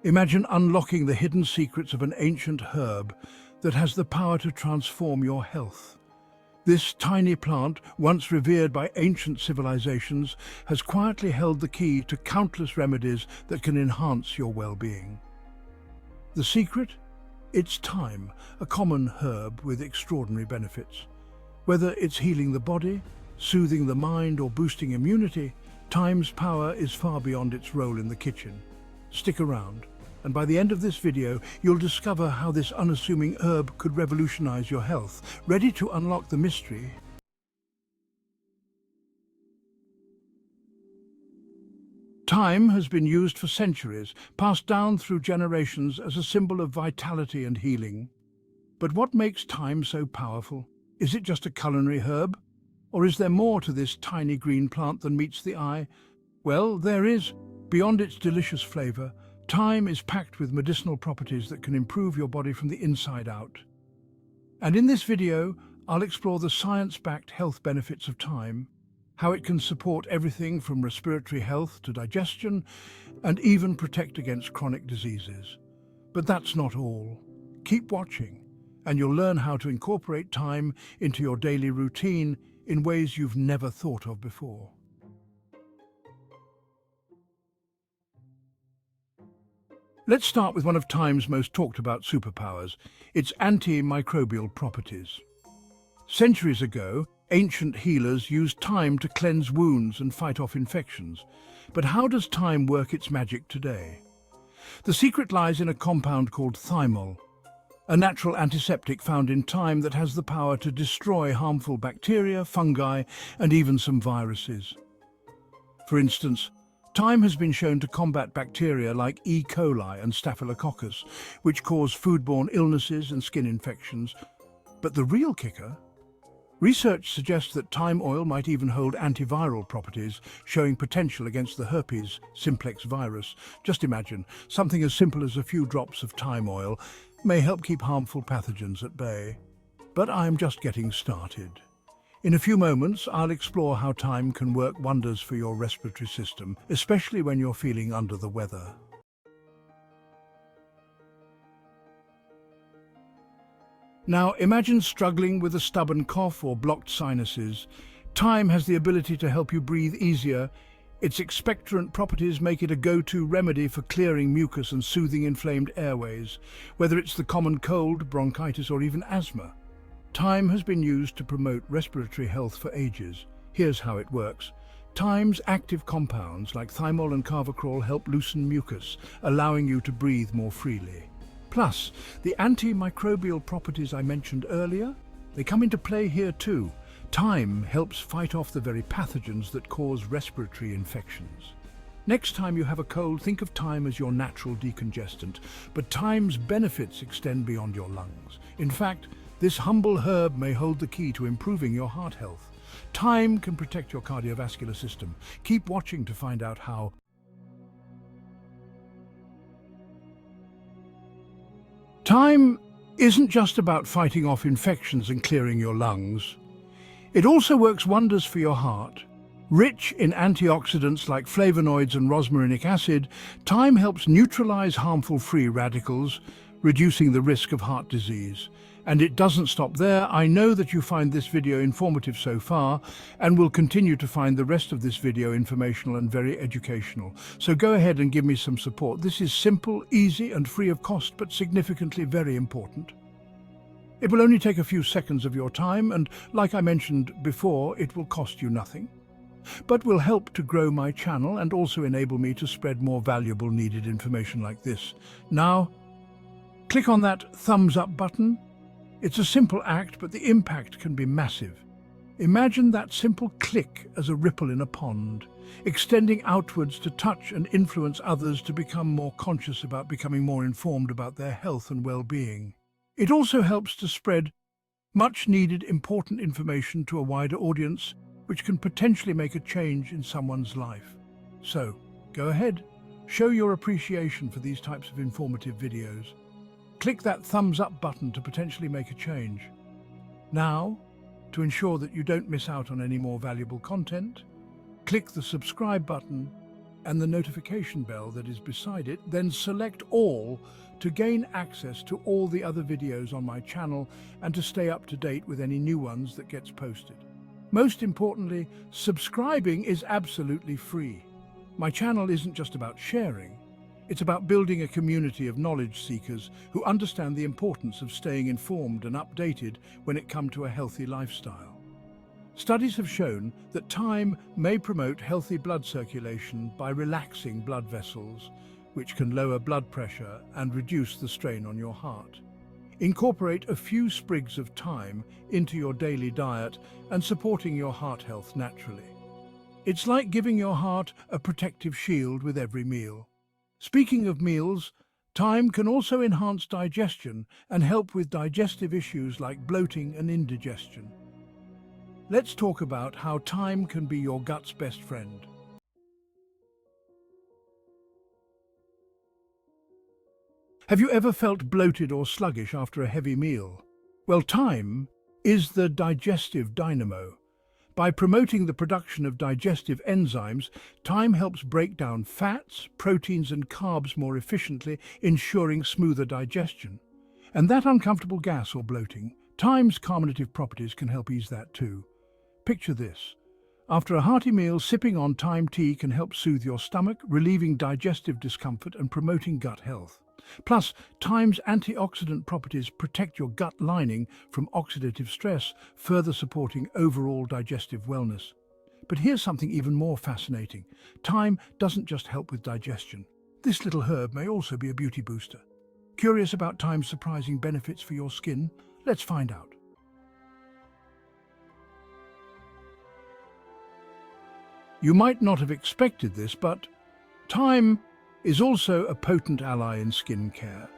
Imagine unlocking the hidden secrets of an ancient herb that has the power to transform your health. This tiny plant, once revered by ancient civilizations, has quietly held the key to countless remedies that can enhance your well-being. The secret? It's thyme, a common herb with extraordinary benefits. Whether it's healing the body, soothing the mind, or boosting immunity, thyme's power is far beyond its role in the kitchen. Stick around, and by the end of this video, you'll discover how this unassuming herb could revolutionize your health. Ready to unlock the mystery? Thyme has been used for centuries, passed down through generations as a symbol of vitality and healing. But what makes thyme so powerful? Is it just a culinary herb? Or is there more to this tiny green plant than meets the eye? Well, there is. Beyond its delicious flavor, thyme is packed with medicinal properties that can improve your body from the inside out. And in this video, I'll explore the science-backed health benefits of thyme, how it can support everything from respiratory health to digestion, and even protect against chronic diseases. But that's not all. Keep watching, and you'll learn how to incorporate thyme into your daily routine in ways you've never thought of before. Let's start with one of thyme's most talked about superpowers, its antimicrobial properties. Centuries ago, ancient healers used thyme to cleanse wounds and fight off infections. But how does thyme work its magic today? The secret lies in a compound called thymol, a natural antiseptic found in thyme that has the power to destroy harmful bacteria, fungi, and even some viruses. For instance, thyme has been shown to combat bacteria like E. coli and Staphylococcus, which cause foodborne illnesses and skin infections. But the real kicker? Research suggests that thyme oil might even hold antiviral properties, showing potential against the herpes simplex virus. Just imagine, something as simple as a few drops of thyme oil may help keep harmful pathogens at bay. But I'm just getting started. In a few moments, I'll explore how thyme can work wonders for your respiratory system, especially when you're feeling under the weather. Now, imagine struggling with a stubborn cough or blocked sinuses. Thyme has the ability to help you breathe easier. Its expectorant properties make it a go-to remedy for clearing mucus and soothing inflamed airways, whether it's the common cold, bronchitis, or even asthma. Thyme has been used to promote respiratory health for ages. Here's how it works. Thyme's active compounds like thymol and carvacrol help loosen mucus, allowing you to breathe more freely. Plus, the antimicrobial properties I mentioned earlier, they come into play here too. Thyme helps fight off the very pathogens that cause respiratory infections. Next time you have a cold, think of thyme as your natural decongestant, but thyme's benefits extend beyond your lungs. In fact, this humble herb may hold the key to improving your heart health. Thyme can protect your cardiovascular system. Keep watching to find out how. Thyme isn't just about fighting off infections and clearing your lungs. It also works wonders for your heart. Rich in antioxidants like flavonoids and rosmarinic acid, thyme helps neutralize harmful free radicals, reducing the risk of heart disease. And it doesn't stop there. I know that you find this video informative so far and will continue to find the rest of this video informational and very educational. So go ahead and give me some support. This is simple, easy, and free of cost, but significantly very important. It will only take a few seconds of your time, and like I mentioned before, it will cost you nothing, but will help to grow my channel and also enable me to spread more valuable needed information like this. Now, click on that thumbs up button. It's a simple act, but the impact can be massive. Imagine that simple click as a ripple in a pond, extending outwards to touch and influence others to become more conscious about becoming more informed about their health and well-being. It also helps to spread much-needed important information to a wider audience, which can potentially make a change in someone's life. So, go ahead, show your appreciation for these types of informative videos. Click that thumbs up button to potentially make a change. Now, to ensure that you don't miss out on any more valuable content, click the subscribe button and the notification bell that is beside it, then select all to gain access to all the other videos on my channel and to stay up to date with any new ones that gets posted. Most importantly, subscribing is absolutely free. My channel isn't just about sharing, it's about building a community of knowledge seekers who understand the importance of staying informed and updated when it comes to a healthy lifestyle. Studies have shown that thyme may promote healthy blood circulation by relaxing blood vessels, which can lower blood pressure and reduce the strain on your heart. Incorporate a few sprigs of thyme into your daily diet and supporting your heart health naturally. It's like giving your heart a protective shield with every meal. Speaking of meals, thyme can also enhance digestion and help with digestive issues like bloating and indigestion. Let's talk about how thyme can be your gut's best friend. Have you ever felt bloated or sluggish after a heavy meal? Well, thyme is the digestive dynamo. By promoting the production of digestive enzymes, thyme helps break down fats, proteins and carbs more efficiently, ensuring smoother digestion. And that uncomfortable gas or bloating, thyme's carminative properties can help ease that too. Picture this. After a hearty meal, sipping on thyme tea can help soothe your stomach, relieving digestive discomfort and promoting gut health. Plus, thyme's antioxidant properties protect your gut lining from oxidative stress, further supporting overall digestive wellness. But here's something even more fascinating. Thyme doesn't just help with digestion. This little herb may also be a beauty booster. Curious about thyme's surprising benefits for your skin? Let's find out. You might not have expected this, but thyme is also a potent ally in skin care.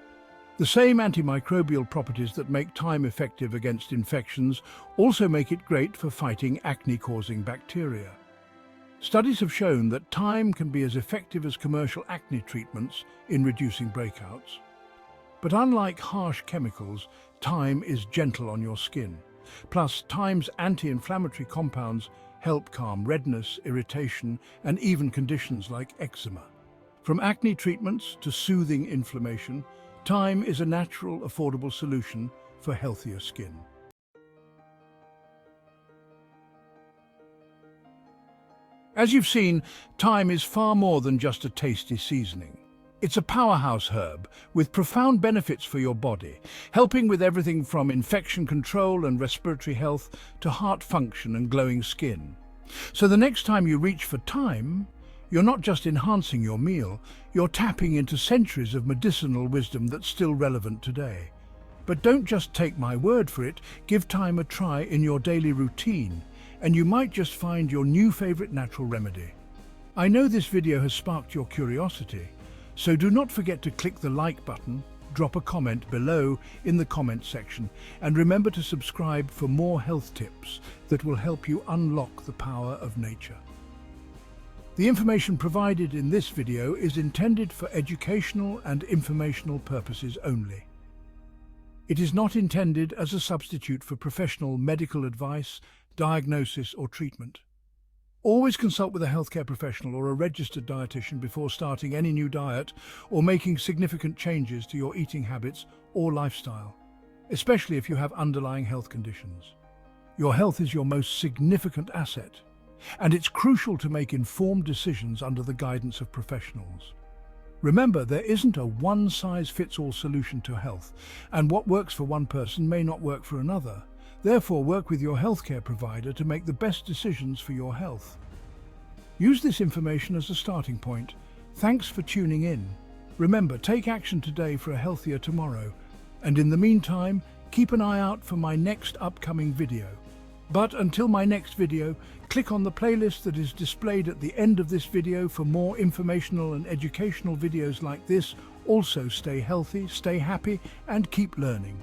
The same antimicrobial properties that make thyme effective against infections also make it great for fighting acne-causing bacteria. Studies have shown that thyme can be as effective as commercial acne treatments in reducing breakouts. But unlike harsh chemicals, thyme is gentle on your skin. Plus, thyme's anti-inflammatory compounds help calm redness, irritation, and even conditions like eczema. From acne treatments to soothing inflammation, thyme is a natural, affordable solution for healthier skin. As you've seen, thyme is far more than just a tasty seasoning. It's a powerhouse herb with profound benefits for your body, helping with everything from infection control and respiratory health to heart function and glowing skin. So the next time you reach for thyme, you're not just enhancing your meal, you're tapping into centuries of medicinal wisdom that's still relevant today. But don't just take my word for it, give thyme a try in your daily routine, and you might just find your new favorite natural remedy. I know this video has sparked your curiosity, so do not forget to click the like button, drop a comment below in the comment section, and remember to subscribe for more health tips that will help you unlock the power of nature. The information provided in this video is intended for educational and informational purposes only. It is not intended as a substitute for professional medical advice, diagnosis, or treatment. Always consult with a healthcare professional or a registered dietitian before starting any new diet or making significant changes to your eating habits or lifestyle, especially if you have underlying health conditions. Your health is your most significant asset, and it's crucial to make informed decisions under the guidance of professionals. Remember, there isn't a one-size-fits-all solution to health, and what works for one person may not work for another. Therefore, work with your healthcare provider to make the best decisions for your health. Use this information as a starting point. Thanks for tuning in. Remember, take action today for a healthier tomorrow. And in the meantime, keep an eye out for my next upcoming video. But until my next video, click on the playlist that is displayed at the end of this video for more informational and educational videos like this. Also, stay healthy, stay happy, and keep learning.